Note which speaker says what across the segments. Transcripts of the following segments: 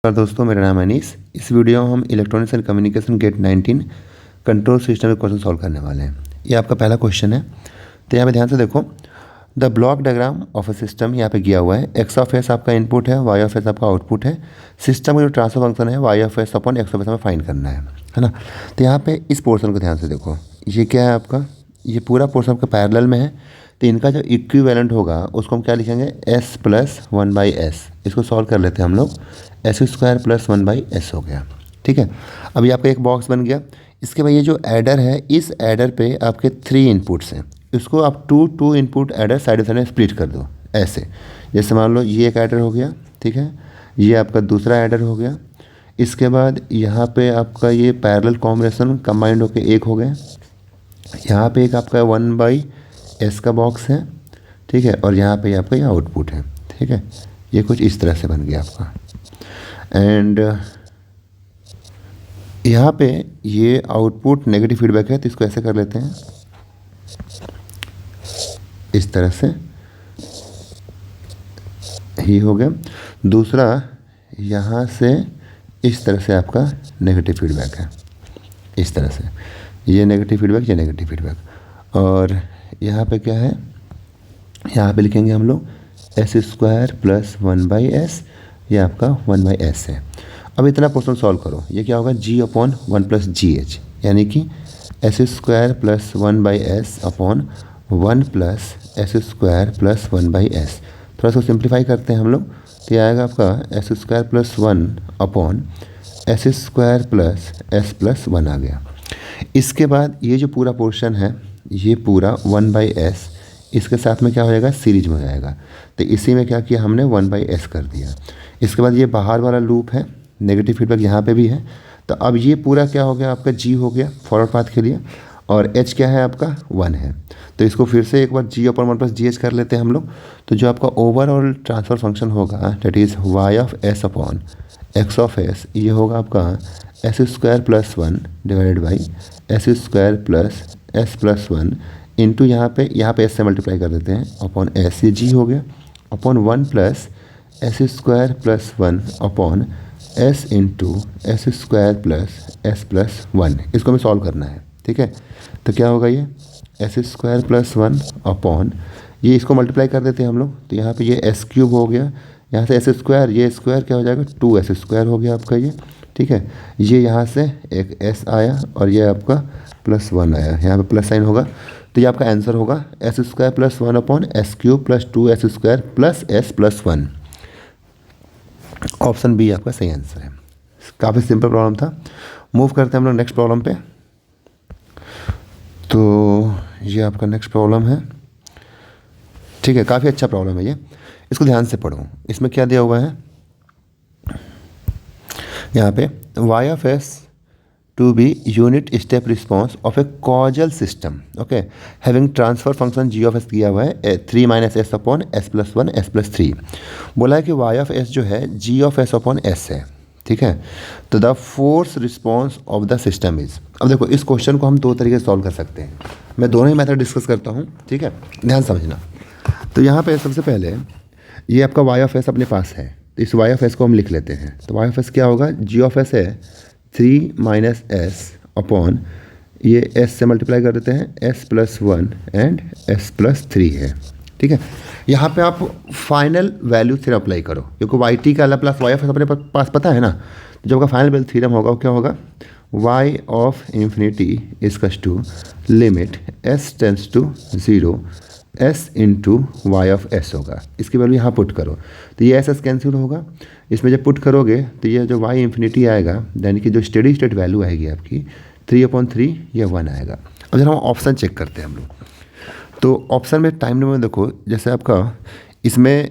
Speaker 1: नमस्कार दोस्तों, मेरा नाम है अनीस। इस वीडियो में हम electronics and communication GATE 19 control system में क्वेश्चन सॉल्व करने वाले हैं। ये आपका पहला क्वेश्चन है। तो यहाँ पे ध्यान से देखो, the block diagram of a system यहाँ पे किया हुआ है। एक्स ऑफ एस आपका इनपुट है, वाई ऑफ एस आपका आउटपुट है। सिस्टम का जो ट्रांसफर फंक्शन है Y of S upon X of S हमें फाइंड करना है ना। तो यहाँ पे इस पोर्शन को ध्यान से देखो, ये क्या है आपका, ये पूरा पोर्शन आपका पैरेलल में है। तो इनका जो इक्विवेलेंट होगा उसको हम क्या लिखेंगे, S plus one by S. इसको सॉल्व कर लेते हैं हम लोग। S square plus one by S हो गया। ठीक है, अभी आपका एक बॉक्स बन गया। इसके बाद ये जो एडर है, इस एडर पे आपके 3 इनपुट्स हैं। इसको आप two input adder side by side में स्प्लिट कर दो ऐसे। जैसे मान लो ये एक एडर हो गया, ठीक है, ये आपका दूसरा एडर हो गया। इसके बाद यहाँ पे आपका ये पैरेलल कॉम्बिनेशन कंबाइंड होकर एक हो गया। यहाँ पे एक आपका वन बाई एस का बॉक्स है, ठीक है, और यहाँ पे आपका ये आउटपुट है। ठीक है, ये कुछ इस तरह से बन गया आपका। एंड यहाँ पे ये आउटपुट नेगेटिव फीडबैक है, तो इसको ऐसे कर लेते हैं इस तरह से, ही हो गया। दूसरा यहाँ से इस तरह से आपका नेगेटिव फीडबैक है, इस तरह से, ये नेगेटिव फीडबैक, ये नेगेटिव फीडबैक। और यहाँ पे क्या है, यहाँ पे लिखेंगे हम लोग S square plus one by S, ये आपका वन बाई एस है। अब इतना पोर्शन सॉल्व करो, ये क्या होगा, G upon one plus G H, यानी कि S square plus one by S upon one plus S square plus one by S. थोड़ा सा सिंप्लीफाई करते हैं हम लोग, तो ये आएगा आपका S square plus one upon S square plus S plus one आ गया। इसके बाद ये जो पूरा पोर्शन है, ये पूरा वन बाई एस इसके साथ में क्या हो जाएगा, सीरीज में हो जाएगा। तो इसी में क्या किया हमने, वन बाई एस कर दिया। इसके बाद ये बाहर वाला लूप है, नेगेटिव फीडबैक यहाँ पे भी है। तो अब ये पूरा क्या हो गया आपका, जी हो गया फॉरवर्ड पाथ के लिए, और एच क्या है आपका, वन है। तो इसको फिर से एक बार G upon one plus G H कर लेते हैं हम लोग। तो जो आपका ओवरऑल ट्रांसफर फंक्शन होगा, that is Y of S upon X of S, ये होगा आपका S square plus one divided by S square plus S plus one into यहाँ पे एस से मल्टीप्लाई कर देते हैं अपॉन एस, ये जी हो गया, upon one plus S square plus one upon S into S square plus one. इसको हमें सॉल्व करना है। ठीक है, तो क्या होगा, ये S square plus one upon, ये इसको मल्टीप्लाई कर देते हैं हम लोग। तो यहाँ पे ये एस क्यूब हो गया, यहाँ से एस स्क्वायर, ये स्क्वायर क्या हो जाएगा, टू एस स्क्वायर हो गया आपका ये। ठीक है, ये यहाँ से एक एस आया और ये आपका प्लस वन आया, यहाँ पे प्लस साइन होगा। तो ये आपका आंसर होगा S square plus one upon S cube plus two S square plus S plus one. Option B आपका सही आंसर है। काफ़ी सिंपल प्रॉब्लम था। मूव करते हैं हम लोग नेक्स्ट प्रॉब्लम पे। तो ये आपका नेक्स्ट प्रॉब्लम है। ठीक है, काफ़ी अच्छा प्रॉब्लम है ये, इसको ध्यान से पढ़ो। इसमें क्या दिया हुआ है, यहाँ पे Y of s to be unit step response of a causal system, okay, having transfer function G of s दिया हुआ है three minus s upon s plus one s plus three. बोला है कि वाई ऑफ एस जो है G of S upon s है। ठीक है, तो the force response of the system is. अब देखो, इस क्वेश्चन को हम दो तरीके से सॉल्व कर सकते हैं। मैं दोनों ही मेथड डिस्कस करता हूँ, ठीक है, ध्यान समझना। तो यहाँ पे सबसे पहले ये आपका वाई ऑफ एस अपने पास है, तो इस वाई ऑफ एस को हम लिख लेते हैं। तो वाई ऑफ एस क्या होगा, जी ऑफ एस है थ्री माइनस एस अपॉन, ये एस से मल्टीप्लाई कर देते हैं, S plus one and S plus three है। ठीक है, यहाँ पे आप फाइनल वैल्यू थ्योरम अप्लाई करो, क्योंकि वाई टी का प्लस वाई ऑफ एस अपने पास पता है ना। तो जब आपका फाइनल वैल्यू थ्योरम होगा वो क्या होगा, वाई ऑफ इन्फिनिटी इजकस to limit S tends to zero S into Y of S होगा। इसकी वैल्यू यहाँ पुट करो, तो ये एस कैंसिल होगा। इसमें जब पुट करोगे तो ये जो वाई इन्फिनिटी आएगा, यानी कि जो स्टेडी स्टेट वैल्यू आएगी आपकी थ्री अपॉन थ्री, ये वन आएगा। अब जब हम ऑप्शन चेक करते हैं हम लोग, तो ऑप्शन में टाइम नंबर देखो, जैसे आपका इसमें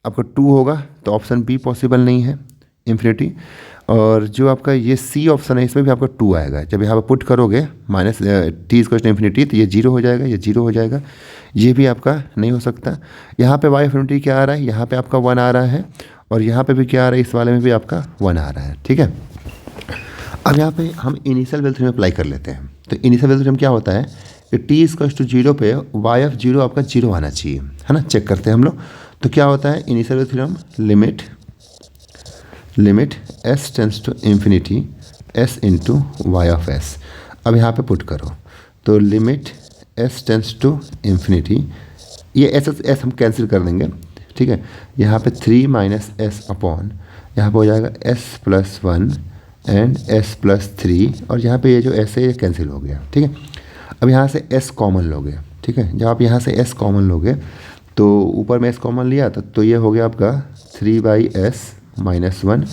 Speaker 1: आपका टू होगा तो ऑप्शन बी पॉसिबल नहीं है, इन्फिनिटी। और जो आपका ये सी ऑप्शन है, इसमें भी आपका टू आएगा। जब यहाँ पर पुट करोगे minus T is question infinity, तो ये जीरो हो जाएगा, ये जीरो हो जाएगा, ये भी आपका नहीं हो सकता। यहाँ पे वाई इन्फिनिटी क्या आ रहा है, यहाँ पे आपका वन आ रहा है, और यहाँ पे भी क्या आ रहा है, इस वाले में भी आपका वन आ रहा है। ठीक है, अब यहाँ पे हम इनिशियल वैल्यू थ्योरम अप्लाई कर लेते हैं। तो इनिशियल वैल्यू थ्योरम क्या होता है कि टी इक्वल्स टू जीरो पे वाई ऑफ जीरो आपका जीरो आना चाहिए, है ना। चेक करते हैं हम लोग, तो क्या होता है initial value theorem, limit limit S tends to infinity s into Y of s. अब यहाँ पे पुट करो तो limit S tends to infinity, ये एस हम कैंसिल कर देंगे, ठीक है। यहाँ पे 3 माइनस एस अपॉन, यहाँ पे हो जाएगा S plus 1 and S plus 3, और यहाँ पे ये जो एस है ये कैंसिल हो गया, ठीक है। अब यहाँ से एस कॉमन लोगे, ठीक है। जब आप यहाँ से एस कॉमन लोगे तो ऊपर में एस कॉमन लिया तो ये हो गया आपका 3/s माइनस 1,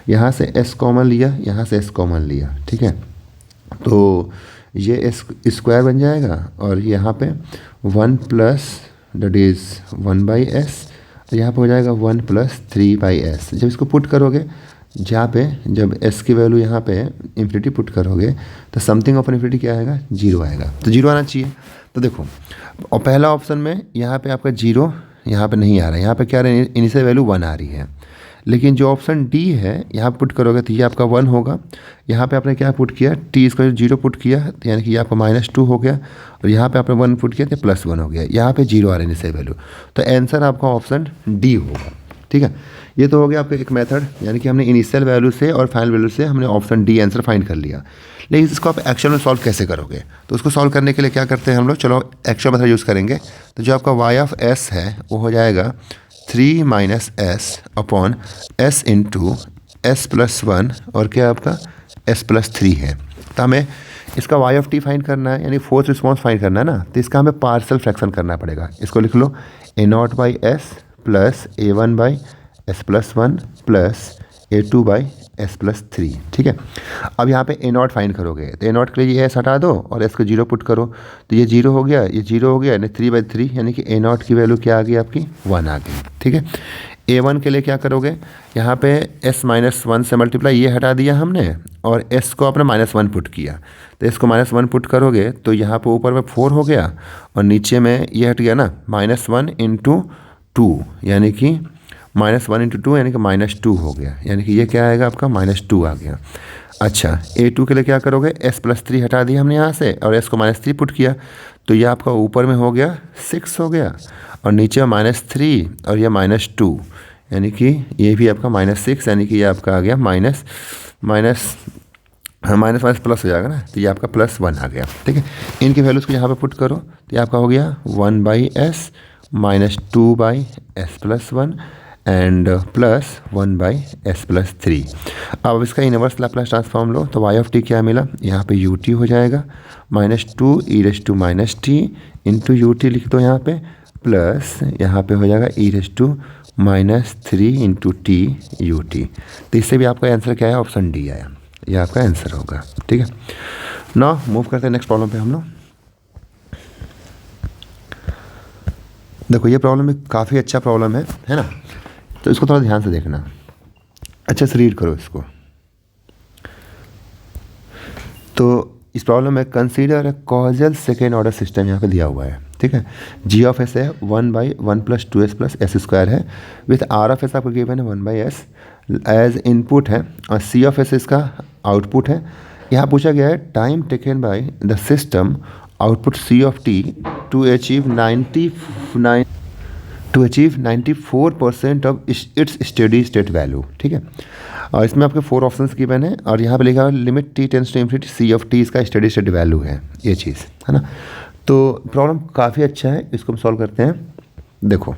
Speaker 1: यहाँ से एस कॉमन लिया, यहाँ से एस कॉमन लिया, ठीक है। तो ये एस स्क्वायर बन जाएगा और यहाँ पे 1 प्लस दैट इज़ 1/s, यहाँ पे हो जाएगा 1 प्लस 3/s। जब इसको पुट करोगे, जहाँ पे जब s की वैल्यू यहाँ पे इन्फिनिटी पुट करोगे तो समथिंग ऑफ इन्फिनिटी क्या आएगा, 0 आएगा। तो 0 आना चाहिए। तो देखो, और पहला ऑप्शन में यहाँ पे आपका 0 यहाँ पे नहीं आ रहा है, यहाँ पे क्या रहा है, इनिशियल वैल्यू 1 आ रही है। लेकिन जो ऑप्शन डी है यहाँ पुट करोगे तो ये आपका 1 होगा। यहाँ पे आपने क्या पुट किया, टी इसका 0 पुट किया तो यानी कि ये आपका -2 हो गया, और यहाँ पे आपने 1 पुट किया तो +1 हो गया। यहाँ पे 0 आ रहा है इनिशियल वैल्यू, तो आंसर आपका ऑप्शन डी होगा, ठीक है। ये तो हो गया आपका एक मेथड, यानी कि हमने इनिशियल वैल्यू से और फाइनल वैल्यू से हमने ऑप्शन डी आंसर फाइंड कर लिया। लेकिन इसको आप एक्चुअल में सॉल्व कैसे करोगे, तो उसको सॉल्व करने के लिए क्या करते हैं हम लोग, चलो एक्चुअल मेथड यूज़ करेंगे। तो जो आपका वाई ऑफ एस है वो हो जाएगा 3 minus s upon S into S plus 1, और क्या आपका एस प्लस 3 है। तो हमें इसका वाई ऑफ टी फाइंड करना है, यानी फोर्स रिस्पॉन्स फाइंड करना है ना, तो इसका हमें पार्शियल फ्रैक्शन करना पड़ेगा। इसको लिख लो a0/s plus a1/s plus 1 plus a2/s plus 3, ठीक है। अब यहाँ पे a0 फाइंड करोगे तो a0 के लिए ये s हटा दो और s को 0 पुट करो, तो ये 0 हो गया, ये 0 हो गया, यानी 3/3, यानी कि a0 की वैल्यू क्या आ गई आपकी, 1 आ गई, ठीक है। a1 के लिए क्या करोगे, यहाँ पे s माइनस 1 से मल्टीप्लाई ये हटा दिया हमने, और s को आपने -1 पुट किया, तो इसको -1 पुट करोगे तो यहाँ पे ऊपर में 4 हो गया और नीचे में ये हट गया ना, -1 इंटू 2, यानी कि -1 इंटू 2 यानी कि -2 हो गया, यानी कि ये क्या आएगा आपका -2 आ गया। अच्छा, a2 के लिए क्या करोगे, s प्लस 3 हटा दिया हमने यहाँ से और s को -3 पुट किया, तो ये आपका ऊपर में हो गया 6 हो गया, और नीचे -3 और ये -2, यानी कि ये भी आपका -6, यानी कि ये आपका आ गया माइनस प्लस हो जाएगा ना, तो ये आपका +1 आ गया, ठीक है। इनकी वैल्यूज़ को यहाँ पे पुट करो तो ये आपका हो गया 1/s -2/s plus 1 and plus 1/s plus 3। अब इसका इनवर्स लैप्लास ट्रांसफॉर्म लो तो वाई ऑफ टी क्या मिला, यहाँ पे यू टी हो जाएगा -2 e⁻t इंटू यू टी लिख दो यहाँ पे, प्लस यहाँ पे हो जाएगा e⁻³ into T U T. तो इससे भी आपका आंसर क्या है, ऑप्शन डी आया, ये आपका आंसर होगा, ठीक है। नाउ मूव करते हैं नेक्स्ट प्रॉब्लम पे हम लोग। देखो ये प्रॉब्लम भी काफ़ी अच्छा प्रॉब्लम है ना, तो इसको थोड़ा ध्यान से देखना, अच्छे से रीड करो इसको। तो इस प्रॉब्लम में consider a causal second order system यहाँ पे दिया हुआ है, ठीक है। g ऑफ एस है 1/1 plus 2s plus s square है, विथ r ऑफ एस आपको गिवन है 1/s एज इनपुट है, और c ऑफ एस इसका आउटपुट है। यहाँ पूछा गया है time taken by the system output c of t to achieve 94% of its steady state value, ठीक है। और इसमें आपके 4 ऑप्शंस गिवन है, और यहाँ पे लिखा है limit t tends to infinity c of t इसका स्टेडी स्टेट वैल्यू है, ये चीज़ है ना। तो प्रॉब्लम काफ़ी अच्छा है, इसको हम सॉल्व करते हैं। देखो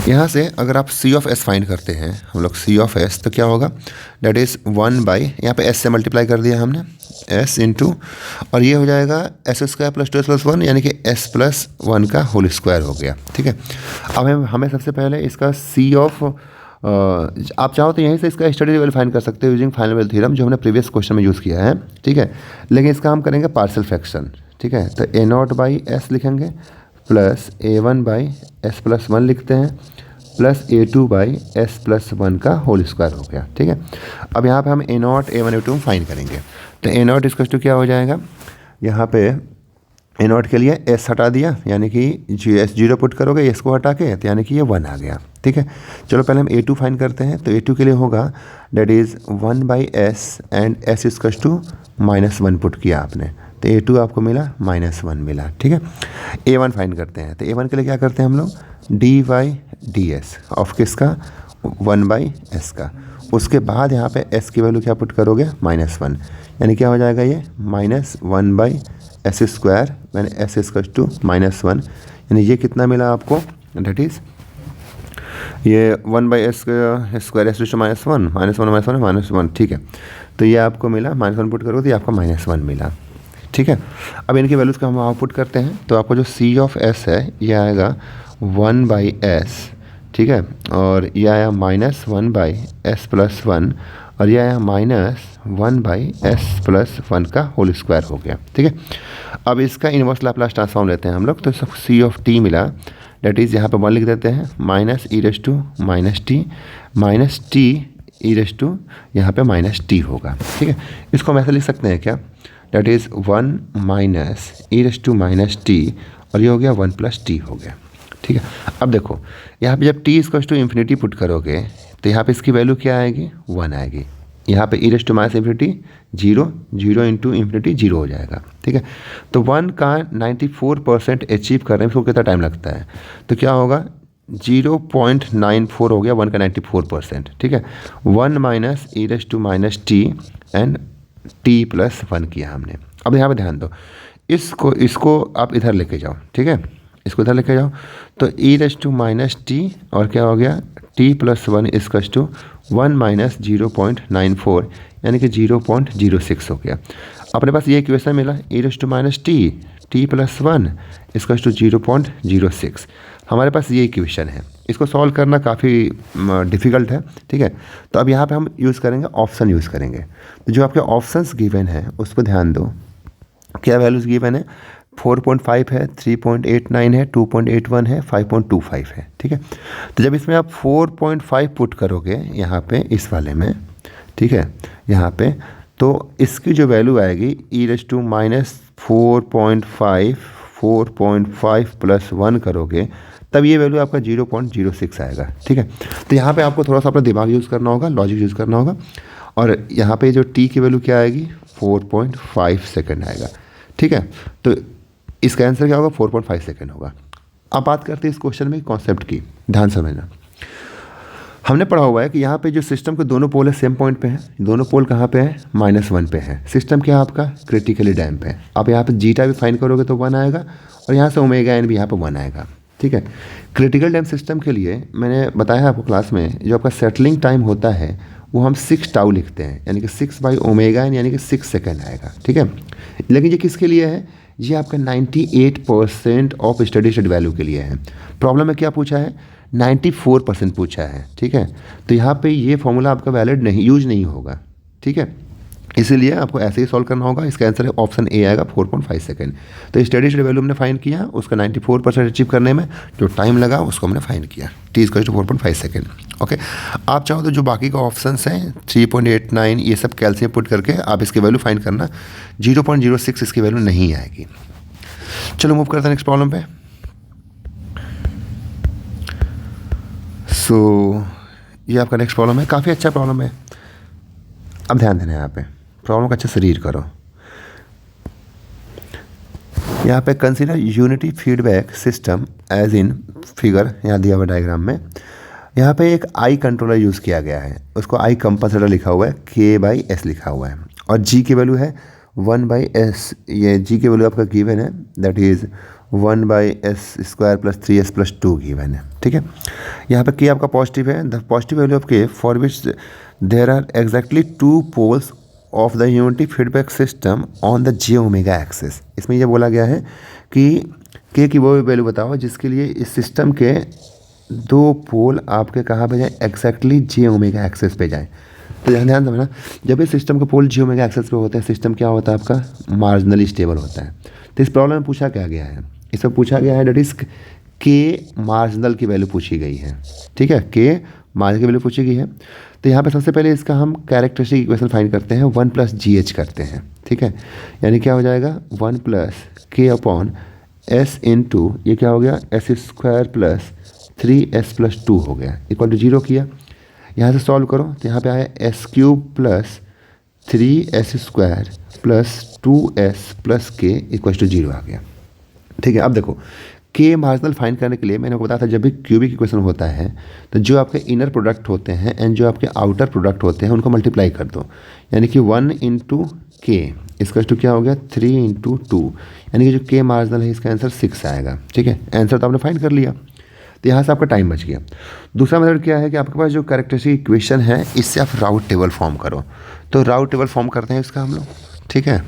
Speaker 1: यहाँ से अगर आप c ऑफ s फाइंड करते हैं हम लोग, c ऑफ s तो क्या होगा, डेट इज़ 1/ यहाँ पे s से मल्टीप्लाई कर दिया हमने, s इंटू, और ये हो जाएगा s² प्लस 2s प्लस 1, यानी कि s प्लस 1 का होल स्क्वायर हो गया, ठीक है। अब हमें सबसे पहले इसका c ऑफ आप चाहो तो यहीं से इसका स्टडी लेवल फाइंड कर सकते हो यूजिंग फाइनल वैल्यू थ्योरम, जो हमने प्रीवियस क्वेश्चन में यूज़ किया है, ठीक है। लेकिन इसका हम करेंगे पार्शियल फ्रैक्शन, ठीक है। तो a0/s लिखेंगे प्लस a1/s प्लस 1 लिखते हैं, प्लस a2/s प्लस 1 का होल स्क्वायर हो गया, ठीक है। अब यहाँ पे हम a0 a1 a2 फाइंड करेंगे, तो a0 इसका क्या हो जाएगा, यहाँ पे a0 के लिए s हटा दिया, यानी कि s 0 पुट करोगे s को हटा के, तो यानी कि ये 1 आ गया, ठीक है। चलो पहले हम a2 फाइंड करते हैं, तो a2 के लिए होगा that is 1/s and s equals to -1 put किया आपने, तो a2 आपको मिला -1 मिला, ठीक है। a1 फाइंड करते हैं, तो a1 के लिए क्या करते हैं हम लोग, dy/ds ऑफ किसका, 1/s का। उसके बाद यहाँ पे s की वैल्यू क्या पुट करोगे, -1, यानी क्या हो जाएगा ये -1/s², मैंने s = -1, यानी ये कितना मिला आपको, डेट इज़ ये 1/s² -1, ठीक है। तो ये आपको मिला, -1 पुट करोगे तो ये आपको -1 मिला, ठीक है। अब इनकी वैल्यूज़ का हम आउटपुट करते हैं, तो आपको जो C(s) है ये आएगा 1/s, ठीक है, और ये आया -1/s+1, और ये आया -1/s+1 का होल स्क्वायर हो गया, ठीक है। अब इसका इनवर्स लैप्लास ट्रांसफॉर्म लेते हैं हम लोग, तो C(t) मिला, डेट इज़ यहाँ पे 1 लिख देते हैं, -e⁻t यहाँ पे -t होगा, ठीक है। इसको हम ऐसे लिख सकते हैं क्या, डेट इज़ 1 e⁻t, और ये हो गया 1 + t हो गया, ठीक है। अब देखो यहाँ पे जब t ∞ पुट करोगे तो यहाँ पे इसकी वैल्यू क्या आएगी, 1 आएगी। यहाँ पे e⁻∞ 0, 0 × ∞ 0 हो जाएगा, ठीक है। तो 1 का 94% अचीव करने में इसको कितना टाइम लगता है, तो क्या होगा 0.94 हो गया 1 का 94%, ठीक है। 1 - e⁻t एंड t + 1 किया हमने। अब यहाँ पे ध्यान दो, इसको आप इधर लेके जाओ, ठीक है, इसको इधर लेके जाओ, तो e⁻t और क्या हो गया t + 1 = 1 - 0.94, यानी कि 0.06 हो गया। अपने पास ये इक्वेशन मिला, e⁻t t + 1 = 0.06, हमारे पास ये इक्वेशन है। इसको सॉल्व करना काफ़ी डिफ़िकल्ट है, ठीक है। तो अब यहाँ पे हम यूज़ करेंगे, ऑप्शन यूज़ करेंगे। तो जो आपके ऑप्शंस गिवन है उस पर ध्यान दो, क्या वैल्यूज़ गिवन है, 4.5 है, 3.89 है, 2.81 है, 5.25 है, ठीक है। तो जब इसमें आप 4.5 पुट करोगे यहाँ पे इस वाले में, ठीक है, यहाँ पे, तो इसकी जो वैल्यू आएगी (4.5 + 1 करोगे तब ये वैल्यू आपका 0.06 आएगा, ठीक है। तो यहाँ पे आपको थोड़ा सा अपना दिमाग यूज़ करना होगा, लॉजिक यूज़ करना होगा, और यहाँ पे जो t की वैल्यू क्या आएगी, 4.5 सेकेंड आएगा, ठीक है। तो इसका आंसर क्या होगा, 4.5 सेकेंड होगा। अब बात करते हैं इस क्वेश्चन में कॉन्सेप्ट की, ध्यान समझना। हमने पढ़ा हुआ है कि यहाँ पे जो सिस्टम के दोनों पोल है सेम पॉइंट पे हैं, दोनों पोल कहाँ पे है, -1 पे है। सिस्टम क्या आपका क्रिटिकली डैम्प है। आप यहाँ पे जीटा भी फाइंड करोगे तो 1 आएगा, और यहाँ से ओमेगा एन भी यहाँ पे 1 आएगा, ठीक है। क्रिटिकल डैम्प सिस्टम के लिए मैंने बताया आपको क्लास में, जो आपका सेटलिंग टाइम होता है वो हम 6 टाउ लिखते हैं, यानी कि 6/ω यानी कि 6 सेकेंड आएगा, ठीक है। लेकिन ये किसके लिए है, ये आपका 98% ऑफ स्टडी स्टेट वैल्यू के लिए है। प्रॉब्लम में क्या पूछा है, 94% पूछा है, ठीक है। तो यहाँ पे ये फॉर्मूला आपका वैलिड नहीं, यूज नहीं होगा, ठीक है। इसीलिए आपको ऐसे ही सॉल्व करना होगा। इसका आंसर है ऑप्शन ए आएगा, 4.5 सेकेंड। तो स्टडी स्टेट वैल्यू हमने फाइंड किया, उसका 94% अचीव करने में जो टाइम लगा उसको हमने फाइंड किया, t = 4.5 सेकेंड, ओके। आप चाहो तो जो बाकी का ऑप्शंस हैं 3.89 ये सब कैल्शियम पुट करके आप इसकी वैल्यू फाइंड करना, 0.06 इसकी वैल्यू नहीं आएगी। चलो मूव करते हैं नेक्स्ट प्रॉब्लम पे। ये आपका नेक्स्ट प्रॉब्लम है, काफ़ी अच्छा प्रॉब्लम है। अब ध्यान देना है यहाँ पे, प्रॉब्लम को अच्छे से रीड करो। यहाँ पे consider unity feedback system as in figure, यहाँ दिया हुआ डायग्राम में। यहाँ पे एक आई कंट्रोलर यूज़ किया गया है, उसको आई कंपनसेटर लिखा हुआ है, k/s लिखा हुआ है, और g की वैल्यू है 1/s। ये g की वैल्यू आपका गिवन है, that is 1/s² + 3s + 2 given है, ठीक है। यहाँ पे k आपका पॉजिटिव है, the positive value of k for which there are exactly 2 poles of the unity feedback system on the j⍵ axis. इसमें यह बोला गया है कि k की वो वैल्यू बताओ जिसके लिए इस सिस्टम के 2 पोल आपके कहाँ पे जाएँ, एग्जैक्टली j⍵ एक्सिस पे जाएँ। तो ध्यान देना, जब इस सिस्टम के पोल j⍵ एक्सिस पे होते हैं, सिस्टम क्या होता है आपका, मार्जिनली स्टेबल होता है। तो इस प्रॉब्लम में पूछा क्या गया है, इसमें पूछा गया है डेट इज k मार्जिनल की वैल्यू पूछी गई है, ठीक है, k मार्जिनल की वैल्यू पूछी गई है। तो यहाँ पे सबसे पहले इसका हम कैरेक्टरिस्टिक इक्वेशन फाइंड करते हैं, 1 + gh करते हैं, ठीक है। यानी क्या हो जाएगा, 1 + k/s * ये क्या हो गया, s² + 3s + 2 हो गया, = 0 किया। यहाँ से सॉल्व करो तो यहाँ पे आया s³ + 3s² + 2s + k = 0 आ गया, ठीक है। अब देखो के मार्जिनल फाइंड करने के लिए मैंने आपको बताया था, जब भी क्यूबिक इक्वेशन होता है तो जो आपके इनर प्रोडक्ट होते हैं एंड जो आपके आउटर प्रोडक्ट होते हैं उनको मल्टीप्लाई कर दो, यानी कि 1 इंटू के इसका टू क्या हो गया 3 इंटू 2, यानी कि जो के मार्जिनल है इसका आंसर 6 आएगा। ठीक है, आंसर तो आपने फाइंड कर लिया, तो यहाँ से आपका टाइम बच गया। दूसरा मेथड क्या है कि आपके पास जो कैरेक्टरिस्टिक इक्वेशन है इससे आप राउट टेबल फॉर्म करो, तो राउट टेबल फॉर्म करते हैं इसका हम लोग। ठीक है,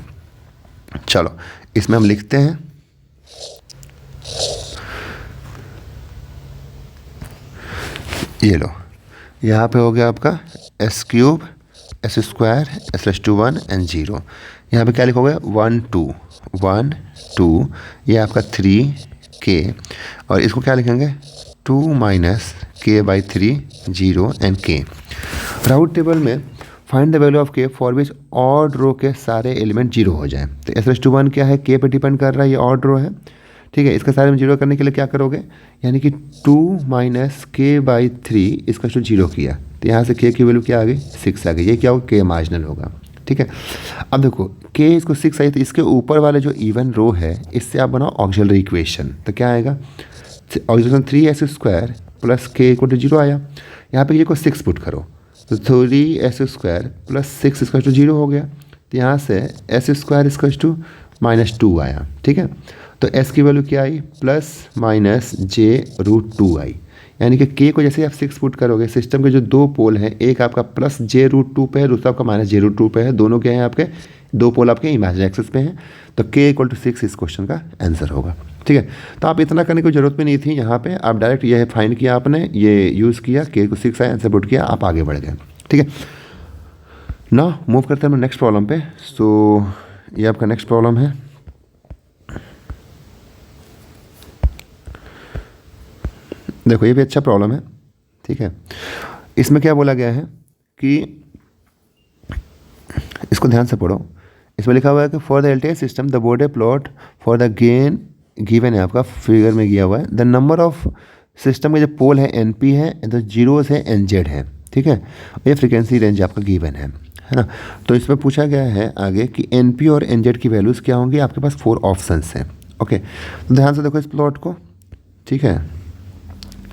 Speaker 1: चलो इसमें हम लिखते हैं ये लो, यहाँ पे हो गया आपका S cube S square S plus 2 1 and 0। यहाँ पे क्या लिखोगे 1 2 1 2, ये आपका 3 के, और इसको क्या लिखेंगे 2 माइनस के बाई 3 0 एंड के। राउट टेबल में फाइंड द वैल्यू ऑफ के फॉर विच ऑड रो के सारे एलिमेंट 0 हो जाए। तो एस प्लस 2 1 क्या है, के पे डिपेंड कर रहा है, ये ऑड रो है। ठीक है, इसका सारे में 0 करने के लिए क्या करोगे, यानी कि 2 माइनस के बाई 3 इसका 0 किया, तो यहाँ से के की वैल्यू क्या आ गई 6 आ गई, ये क्या होगा के मार्जिनल होगा। ठीक है, अब देखो के इसको 6 आई, तो इसके ऊपर वाले जो इवन रो है इससे आप बनाओ ऑक्सिलरी इक्वेशन, तो क्या आएगा ऑक्सिलरी 3s स्क्वायर प्लस के इक्वल टू 0 आया। यहाँ पे ये को 6 पुट करो, तो 3s स्क्वायर प्लस 6 इसका 0 हो गया, तो यहाँ से s स्क्वायर इसका -2 आया। ठीक है, तो s की वैल्यू क्या आई प्लस माइनस j√2 आई, यानी कि k को जैसे आप 6 पुट करोगे, सिस्टम के जो दो पोल हैं, एक आपका प्लस j√2 पे है, दूसरा आपका माइनस j√2 पे है, दोनों क्या हैं आपके दो पोल आपके इमेजिनरी एक्सिस पे हैं, तो k = 6 इस क्वेश्चन का आंसर होगा। ठीक है, तो आप इतना करने की जरूरत भी नहीं थी, यहाँ पे आप डायरेक्ट ये फाइंड किया, आपने ये यूज़ किया, k को 6 आया, आंसर पुट किया, आप आगे बढ़ गए। ठीक है, ना मूव करते हैं हम नेक्स्ट प्रॉब्लम पे। सो ये आपका नेक्स्ट प्रॉब्लम है, देखो ये भी अच्छा प्रॉब्लम है। ठीक है, इसमें क्या बोला गया है कि इसको ध्यान से पढ़ो, इसमें लिखा हुआ है कि for the LTI system the board plot for the gain given है, आपका फिगर में दिया हुआ है, द नंबर ऑफ सिस्टम के जो पोल है NP है, तो जीरोस है NZ है। ठीक है, ये फ्रीक्वेंसी रेंज आपका गिवन है ना। तो इसमें पूछा गया है आगे कि NP और NZ की वैल्यूज़ क्या होंगी, आपके पास 4 ऑप्शंस हैं। ओके, तो ध्यान से देखो इस प्लॉट को। ठीक है,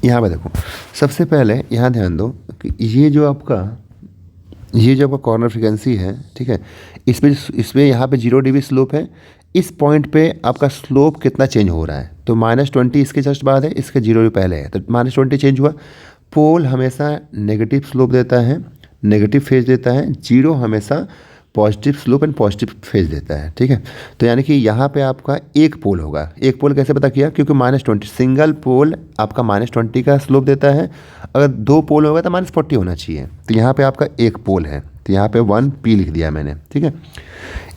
Speaker 1: यहाँ पे देखो, सबसे पहले यहाँ ध्यान दो कि ये जो आपका कॉर्नर फ्रीक्वेंसी है, ठीक है, इसमें यहाँ पे 0 dB स्लोप है, इस पॉइंट पे आपका स्लोप कितना चेंज हो रहा है, तो -20 इसके जस्ट बाद है, इसके 0 पहले है, तो -20 चेंज हुआ। पोल हमेशा नेगेटिव स्लोप देता है, नेगेटिव फेज देता है, 0 हमेशा positive slope and positive phase देता है। ठीक है, तो यानी कि यहाँ पे आपका एक पोल होगा। एक पोल कैसे पता किया, क्योंकि -20 सिंगल पोल आपका -20 का स्लोप देता है, अगर 2 पोल होगा तो -40 होना चाहिए, तो यहाँ पे आपका एक पोल है, तो यहाँ पे 1p लिख दिया मैंने। ठीक है,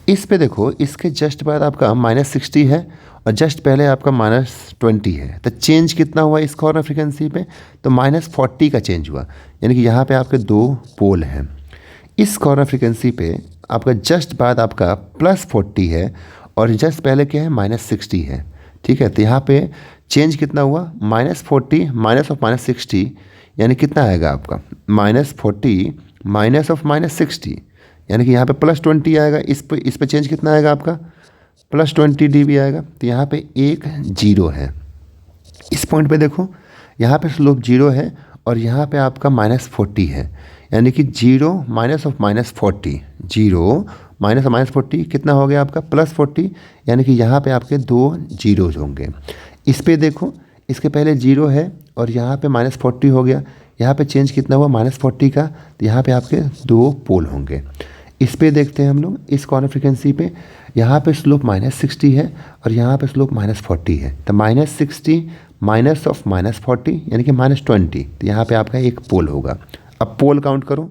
Speaker 1: इस पे देखो, इसके जस्ट बाद आपका -60 है और जस्ट पहले आपका -20 है, तो चेंज कितना हुआ इस कॉर्नर फ्रीक्वेंसी पे, तो -40 का चेंज हुआ, यानी कि यहाँ पे आपके 2 पोल हैं। इस कॉर्नर फ्रीक्वेंसी पे आपका जस्ट बाद आपका +40 है और जस्ट पहले क्या है -60 है। ठीक है, तो यहाँ पे चेंज कितना हुआ -40 माइनस ऑफ -60, यानी कितना आएगा आपका -40 माइनस ऑफ -60, यानी कि यहाँ पे +20 आएगा। इस पे चेंज कितना आएगा आपका +20 dB आएगा, तो यहाँ पे एक 0 है। इस पॉइंट पे देखो, यहाँ पे स्लोप 0 है और यहाँ पे आपका -40 है, यानी कि 0 माइनस ऑफ -40, 0 माइनस ऑफ -40 कितना हो गया आपका +40, यानी कि यहाँ पे आपके 2 जीरोज होंगे। इस पे देखो, इसके पहले 0 है और यहाँ पे -40 हो गया, यहाँ पे चेंज कितना हुआ -40 का, तो यहाँ पे आपके 2 पोल होंगे। इस पे देखते हैं हम लोग, इस कॉर्नर फ्रीक्वेंसी पे यहाँ पे स्लोप -60 है और यहाँ पे स्लोप -40 है, तो -60 माइनस ऑफ -40 यानी कि -20, तो यहाँ पे आपका एक पोल होगा। अब पोल काउंट करो,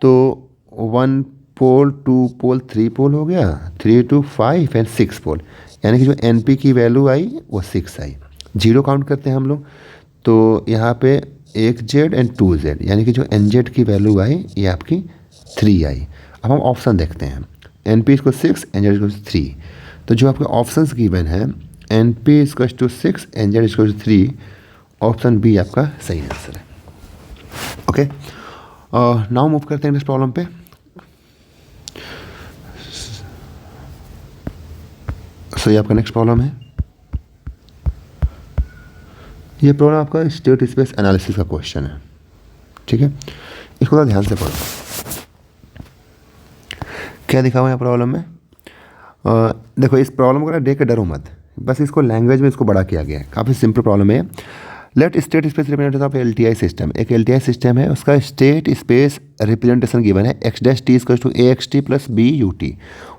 Speaker 1: तो 1 पोल 2 पोल 3 पोल हो गया, 3 2 5 एंड 6 पोल, यानी कि जो NP की वैल्यू आई वो 6 आई। 0 काउंट करते हैं हम लोग, तो यहाँ पे एक Z एंड 2Z, यानी कि जो NZ की वैल्यू आई ये आपकी 3 आई। अब हम ऑप्शन देखते हैं, NP इसको 6 NZ इसको 3, तो जो आपके ऑप्शंस गिवन है NP equals to 6 NZ equals to 3, option B आपका सही आंसर है। ओके, नाउ मूव करते हैं नेक्स्ट प्रॉब्लम पे। सो ये आपका नेक्स्ट प्रॉब्लम है, ये प्रॉब्लम आपका स्टेट स्पेस एनालिसिस का क्वेश्चन है, ठीक है। इसको थोड़ा ध्यान से पढ़ो। क्या दिखा हुआ है प्रॉब्लम में? देखो, इस प्रॉब्लम को ना देख के डरो मत, बस इसको लैंग्वेज में इसको बड़ा किया गया है। काफ़ी सिंपल प्रॉब्लम है। Let state space representation of LTI system. एक LTI सिस्टम है, उसका स्टेट स्पेस रिप्रेजेंटेशन गिवन है x dash T equal to AXT plus BUT,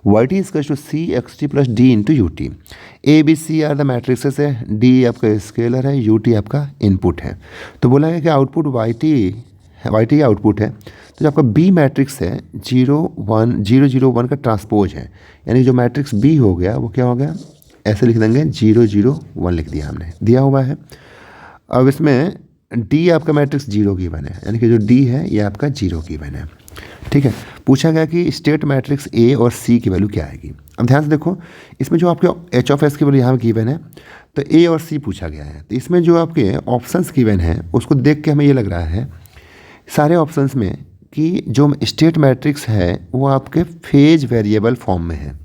Speaker 1: YT equal to CXT plus D into UT। ABC are the matrices है, D आपका scalar है, UT आपका input है। तो बोला है कि आउटपुट YT आउटपुट है। तो जो आपका B मैट्रिक्स है 0 1 0 0 1 का ट्रांसपोज है, यानी जो मैट्रिक्स B हो गया वो क्या हो गया, ऐसे लिख देंगे 0 0 1 लिख दिया हमने, दिया हुआ है। अब इसमें D आपका मैट्रिक्स 0 गिवन है, यानी कि जो D है ये आपका 0 गिवन है, ठीक है। पूछा गया कि स्टेट मैट्रिक्स A और C की वैल्यू क्या आएगी। अब ध्यान से देखो, इसमें जो आपके H(s) की वैल्यू यहाँ गिवन है, तो A और C पूछा गया है। तो इसमें जो आपके ऑप्शंस गिवन है उसको देख के हमें ये लग रहा है सारे ऑप्शंस में कि जो स्टेट मैट्रिक्स है वो आपके फेज वेरिएबल फॉर्म में है।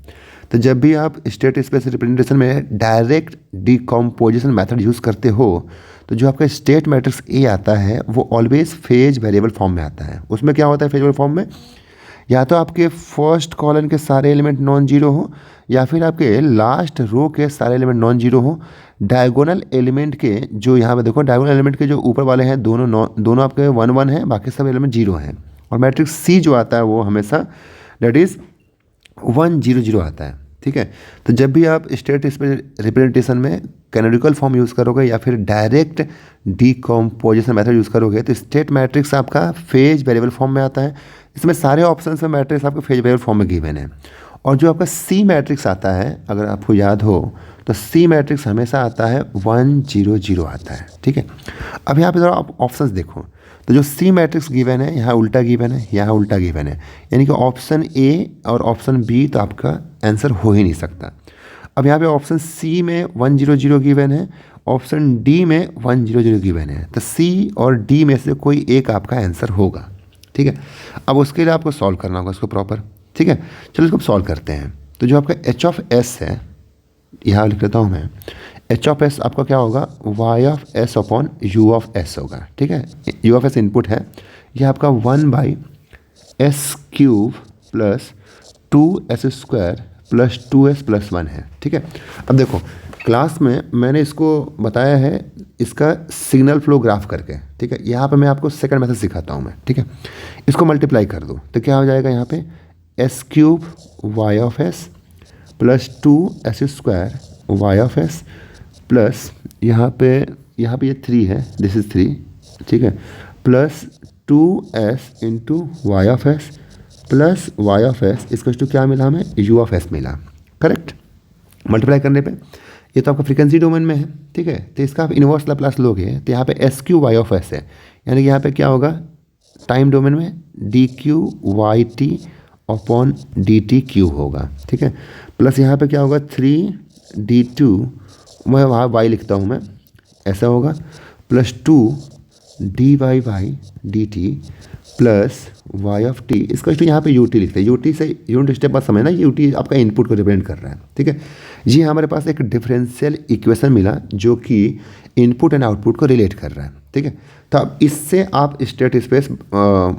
Speaker 1: तो जब भी आप स्टेट स्पेस रिप्रेजेंटेशन में डायरेक्ट डिकम्पोजिशन मेथड यूज़ करते हो तो जो आपका स्टेट मैट्रिक्स A आता है वो ऑलवेज फेज वेरिएबल फॉर्म में आता है। उसमें क्या होता है फेज वेरिएबल फॉर्म में, या तो आपके फर्स्ट कॉलम के सारे एलिमेंट नॉन जीरो हो, या फिर आपके लास्ट रो के सारे एलिमेंट नॉन जीरो हो। डायगोनल एलिमेंट के जो यहाँ पे देखो, डायगोनल एलिमेंट के जो ऊपर वाले हैं दोनों आपके 1 1 हैं, बाकी सब एलिमेंट 0 हैं। और मैट्रिक्स C जो आता है वो हमेशा दैट इज़ 1 0 0 आता है, ठीक है। तो जब भी आप स्टेट स्पेस रिप्रेजेंटेशन में कैनोनिकल फॉर्म यूज़ करोगे या फिर डायरेक्ट डिकम्पोजिशन मेथड यूज़ करोगे तो स्टेट मैट्रिक्स आपका फेज वेरिएबल फॉर्म में आता है। इसमें सारे ऑप्शंस में मैट्रिक्स आपके फेज वेरिएबल फॉर्म में गिवन है। और जो आपका C मैट्रिक्स आता है, अगर आपको याद हो तो C मैट्रिक्स हमेशा आता है 1 0 0 आता है, ठीक है। अब यहाँ पे ज़रा आप ऑप्शंस देखो, तो जो C मैट्रिक्स गिवन है यहाँ उल्टा गिवन है, यहाँ उल्टा गिवन है, यानी कि ऑप्शन A और ऑप्शन B तो आपका आंसर हो ही नहीं सकता। अब यहाँ पे ऑप्शन C में 1 0 0 गिवन है, ऑप्शन D में 1 0 0 गिवन है, तो C और D में से कोई एक आपका आंसर होगा, ठीक है। अब उसके लिए आपको सॉल्व करना होगा इसको प्रॉपर, ठीक है। चलो इसको सॉल्व करते हैं। तो जो आपका H(s) है, यहाँ लिख लेता हूँ मैं, H(s) आपका क्या होगा, Y(s) अपॉन U(s) होगा, ठीक है। U(s) इनपुट है, यह आपका 1/s³ plus 2s² plus 2s plus 1 है, ठीक है। अब देखो क्लास में मैंने इसको बताया है इसका सिग्नल फ्लो ग्राफ करके, ठीक है। यहाँ पे मैं आपको सेकंड मेथड सिखाता हूँ मैं, ठीक है। इसको मल्टीप्लाई कर दो तो क्या हो जाएगा, यहाँ पे s³ Y(s) plus 2s² Y(s) plus यहाँ पे ये 3 है, दिस इज़ 3, ठीक है, plus 2s into Y(s) plus Y(s) इसको टू क्या मिला हमें, U(s) मिला, करेक्ट। मल्टीप्लाई करने पे ये तो आपका फ्रीक्वेंसी डोमेन में है, ठीक है। तो इसका आप इन्वर्स लाप्लास लोगे तो यहाँ पे s³ Y(s) है, यानी कि यहाँ पे क्या होगा टाइम डोमेन में dq/dt अपॉन dt³ होगा, ठीक है। प्लस यहाँ पे क्या होगा 3d2, मैं वहाँ y लिखता हूँ मैं, ऐसा होगा, प्लस 2dy/dt प्लस y(t) इसका यहाँ पे ut लिखते हैं। ut से यूनिट स्टेप बात समझना, ये ut आपका इनपुट को रिप्रेजेंट कर रहा है, ठीक है। ये हमारे पास एक डिफरेंशियल इक्वेशन मिला जो कि इनपुट एंड आउटपुट को रिलेट कर रहा है, ठीक है। तो अब इससे आप स्टेट स्पेस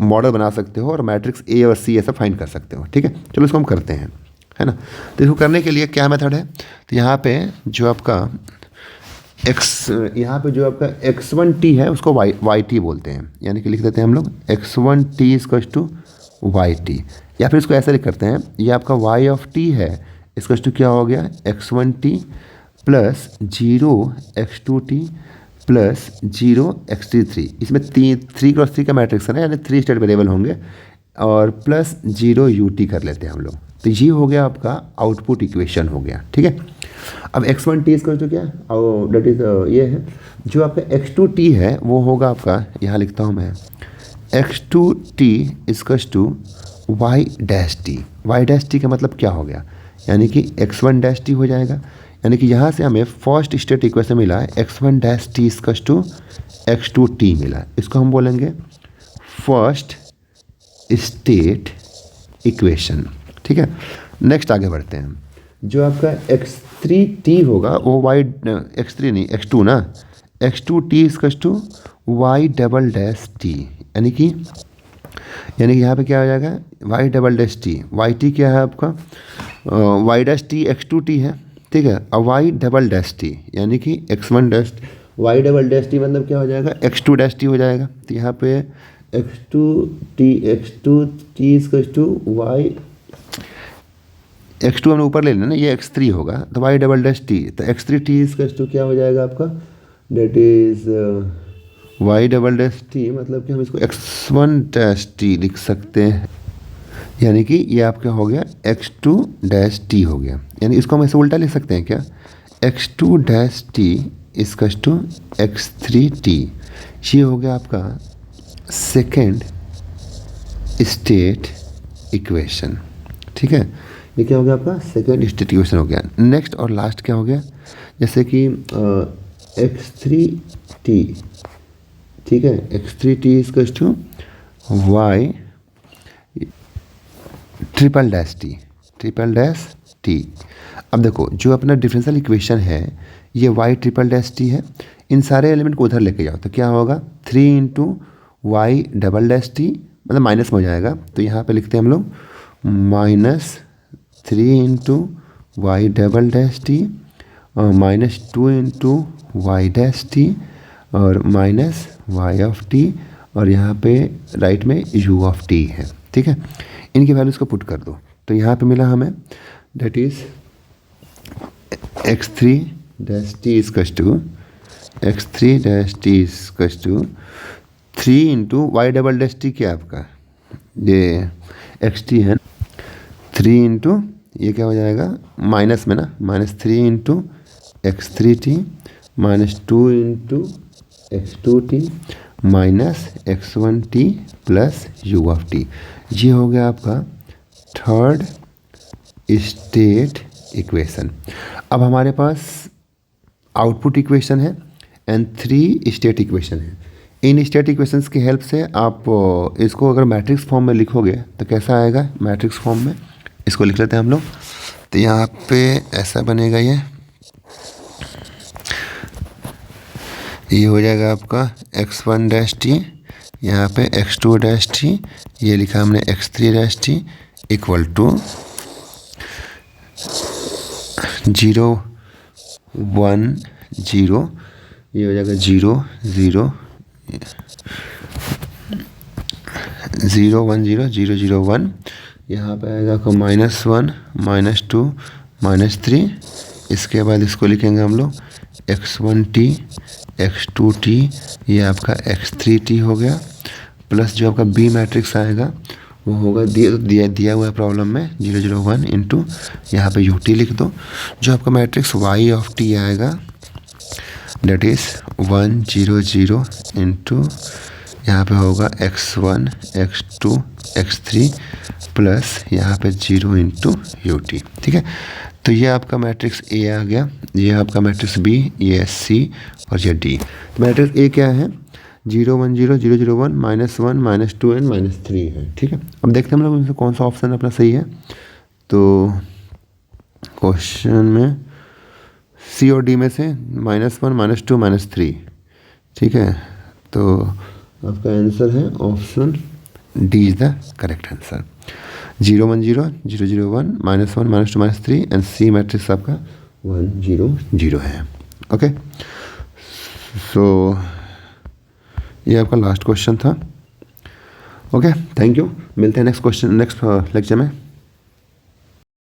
Speaker 1: मॉडल बना सकते हो और मैट्रिक्स A और C ऐसा फाइंड कर सकते हो, ठीक है। चलो इसको हम करते हैं, है ना। तो इसको करने के लिए क्या मेथड है, तो यहाँ पे जो आपका x1t है उसको yt बोलते हैं, यानी कि लिख देते हैं हम लोग x1t इक्वल्स टू yt, या फिर इसको ऐसे लिख करते हैं, ये आपका y(t) है इक्वल्स टू क्या हो गया x1t plus 0x2t plus 0x3, इसमें 3x3 का मैट्रिक्स है ना, यानी 3 स्टेट वेरिएबल होंगे, और प्लस 0ut कर लेते हैं हम लोग। तो ये हो गया आपका आउटपुट इक्वेशन हो गया, ठीक है। अब x1t इक्वल टू क्या, और डेट इज ये है, जो आपका x2t है वो होगा आपका, यहाँ लिखता हूँ मैं x2t equal to y'(t). y'(t) का मतलब क्या हो गया, यानी कि x1't हो जाएगा, यानी कि यहाँ से हमें फर्स्ट स्टेट इक्वेशन मिला है x1't इक्वल टू x2t मिला, इसको हम बोलेंगे फर्स्ट स्टेट इक्वेशन, ठीक है। नेक्स्ट आगे बढ़ते हैं। जो आपका x3t होगा वो x3 नहीं x2 ना, x2t equals to y double dash T, यानी कि यहाँ पे क्या हो जाएगा y double dash T, Y T क्या है आपका y डैश टी x2t है, ठीक है। अब y डबल डैश टी यानी कि x1 dash y double dash T मतलब क्या हो जाएगा x2 डैश टी हो जाएगा। तो यहाँ पे x2t equals to y, x2 हमने ऊपर ले लेना ना, ये x3 होगा तो y डबल डैश टी, तो x3t इजकल्स टू क्या हो जाएगा आपका, that is y double dash T, मतलब कि हम इसको x1 डैश टी लिख सकते हैं, यानी कि ये आपका हो गया x2 डैश टी हो गया। यानी इसको हम ऐसे उल्टा लिख सकते हैं क्या, x2 dash T equals to x3t। ये हो गया आपका सेकेंड स्टेट इक्वेशन, ठीक है। ये क्या हो गया आपका सेकेंड स्टेट इक्वेशन हो गया। नेक्स्ट और लास्ट क्या हो गया, जैसे कि x3t, ठीक है, x3t equals to y triple dash T. अब देखो जो अपना डिफरेंशियल इक्वेशन है ये y ट्रिपल डैश टी है, इन सारे एलिमेंट को उधर लेके जाओ तो क्या होगा 3 into Y double dash T, मतलब माइनस में हो जाएगा, तो यहाँ पे लिखते हैं हम लोग -3 into Y double dash T और -2 इंटू वाई डैश टी और माइनस वाई ऑफ टी, और यहाँ पे राइट में u ऑफ टी है, ठीक है। इनकी वैल्यूज़ को पुट कर दो तो यहाँ पे मिला हमें that is x3 dash T equals to 3 into Y double dash T, क्या आपका ये xt है, 3 इंटू ये क्या हो जाएगा माइनस में ना, -3 into x3t -2 into x2t minus x1t plus u of T. ये हो गया आपका थर्ड स्टेट इक्वेशन। अब हमारे पास आउटपुट इक्वेशन है एंड 3 स्टेट इक्वेशन है। इन स्टेट इक्वेशंस की हेल्प से आप इसको अगर मैट्रिक्स फॉर्म में लिखोगे तो कैसा आएगा मैट्रिक्स फॉर्म में, इसको लिख लेते हैं हम लोग। तो यहाँ पे ऐसा बनेगा, ये हो जाएगा आपका x1 डैश टी, यहाँ पे x2 डैश टी, ये लिखा हमने x3 dash T equal to 0 1 0, ये हो जाएगा 0 0 0 1 0 0 0 1, यहाँ पे आएगा आपका -1 -2 -3, इसके बाद इसको लिखेंगे हम लोग x1t x2t, ये आपका x3t हो गया, प्लस जो आपका बी मैट्रिक्स आएगा वो होगा दिया हुआ है प्रॉब्लम में 0 0 1 इंटू यहाँ पे ut लिख दो, जो आपका मैट्रिक्स y ऑफ t आएगा डेट इज 1 0 0 इंटू यहाँ पे होगा x1 x2 x3 प्लस यहाँ पे 0 इंटू ut, ठीक है। तो ये आपका मैट्रिक्स A आ गया, ये आपका मैट्रिक्स B, ये C और ये D। तो मैट्रिक्स A क्या है 0 1 0 0 0 1 -1 -2 एंड -3 है, ठीक है। अब देखते हैं हम लोग इसमें कौन सा ऑप्शन अपना सही है। तो क्वेश्चन में C और D में से -1 -2 -3, ठीक है। तो आपका आंसर है option D is the correct answer. 0 1 0 0 0 1 -1 -2 -3 and C matrix आपका 1 0 0 है, ओके। सो ये आपका लास्ट क्वेश्चन था, ओके। थैंक यू, मिलते हैं नेक्स्ट लेक्चर में।